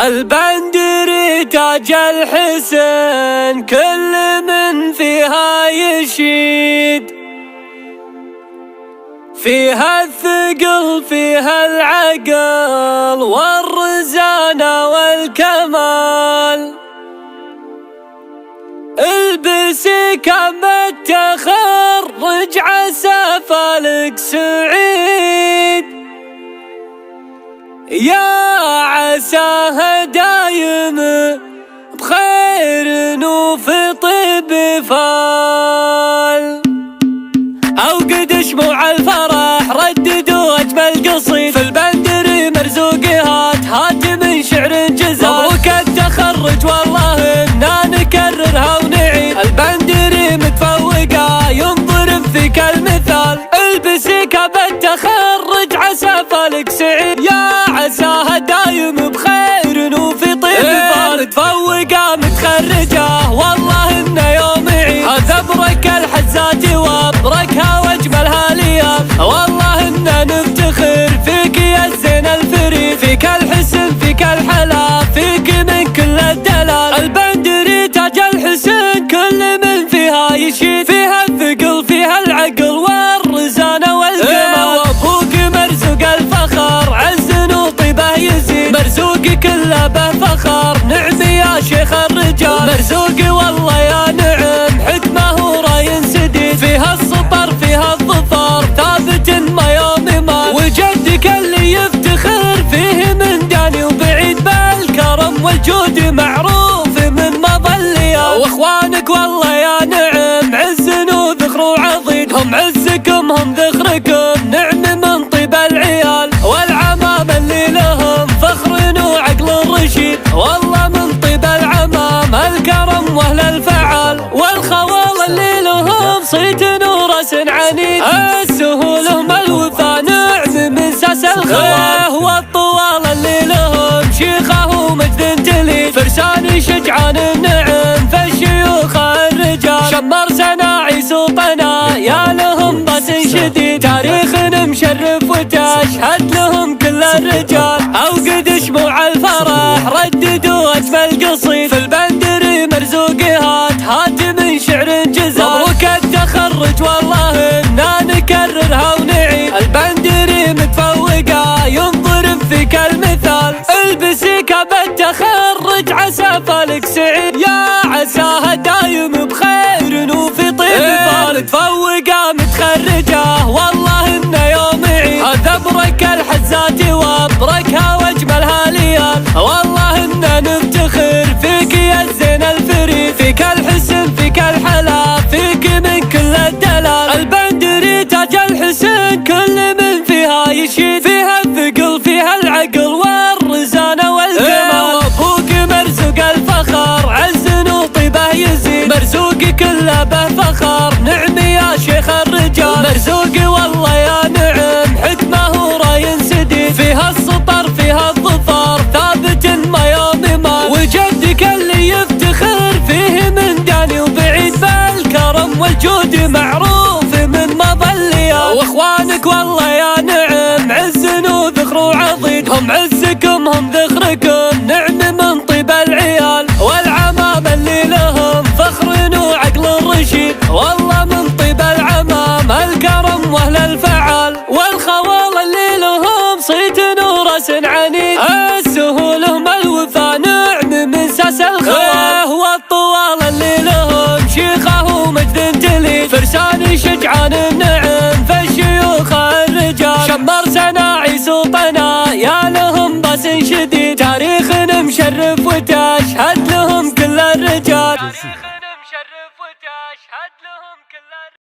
البندري تاج الحسن كل من فيها يشيد، فيها الثقل فيها العقل والرزانة والكمال. البسي كم التخرج عسى فالك سعيد، يا عساه دايم بخير وفي طيب فال. أوقد شموع الفرح رددوا أجمل قصيد، في البندري مرزوقي هات من شعر جزال. مبروك التخرج والله إنا نكررها ونعيد، البندري متفوقة ينضرب فيك المثال. البسي كاب التخرج عسى فالك سعيد، يا عساها دايم بخير وفي طيب فال. متفوقة متخرجة والله إنه يوم عيد، هذا برك الحزات وبركها واجملها ليال. والله إننا نفتخر فيك يا الزين الفريد، فيك الحسن فيك الحلا فيك من كل الدلال. البندري تاج الحسن كل من فيها يشيد، فيها الثقل فيها العقل والرزانة والكمال. وابوك مرزوق الفخر عز وطيبه يزيد، مرزوقي كله به فخر نعم يا شيخ الرجال. مرزوقي والله يا نعم حكمه وراي سديد، فيها السطر فيها الظفر ثابت ما يوم مال. وجدك اللي يفتخر فيه من داني وبعيد، بالكرم والجود معروف من مضى الليال. واخوانك والله يا نعم عز وذخر وعضيد، هم عزكم هم ذخركم نعم من طيب العيال. والعمام اللي لهم فخر وعقل رشيد، والله من طيب العمام الكرم واهل الفعال. والخوال اللي لهم صيت ورأس عنيد، السهول هم الوفا نعم من ساس الخواه. والطوال اللي لهم شيخه ومجد تليد، فرسان شجعان النعم فالشيوخ الرجال. شمر سناعي سلطنا يا لهم بس شديد، تاريخ مشرف وتشهد لهم كل الرجال. أوقد شموع الفرح رددوا أجمل قصيد، في البندري مرزوقي هات من شعر جزال. مبروك التخرج والله إنا نكررها ونعيد، البندري متفوقة ينضرب فيك المثال. البسي كاب التخرج عسى فالك سعيد، يا عساها دايم بخير وفي طيب فال. متفوقة متخرجة والله إنه يوم عيد، هذا برك الحزات وبركها واجملها ليال. والله إننا نفتخر فيك يا الزين الفريد، فيك الحسن فيك الحلا فيك من كل الدلال. البندري تاج الحسن كل من فيها يشيد، فيها الثقل فيها العقل والرزانة والكمال. وابوك مرزوق الفخر عز وطيبه يزيد، مرزوقي كله به فخر نعم يا شيخ الرجال. مرزوقي والله يا نعم حكمه وراي سديد، فيها السطر فيها الظفر ثابت ما يوم مال. وجدك اللي يفتخر فيه من داني وبعيد، بالكرم والجود معروف من مضى الليال. واخوانك والله يا نعم عز وذخر وعضيد، هم عزكم هم ذخركم نعم من طيب العيال. والعمام اللي لهم فخر وعقل رشيد، والله من طيب العمام الكرم واهل الفعال. والخوال اللي لهم صيت ورأس عنيد، السهول هم الوفا نعم من ساس الخواه. والطوال اللي لهم شيخه ومجد تليد، فرسان شجعان النعم فالشيوخ الرجال. شمر سناعي سلطنا يا لهم بس شديد، تاريخ مشرف وتشهد لهم كل الرجال. تاريخ مشرف وتشهد لهم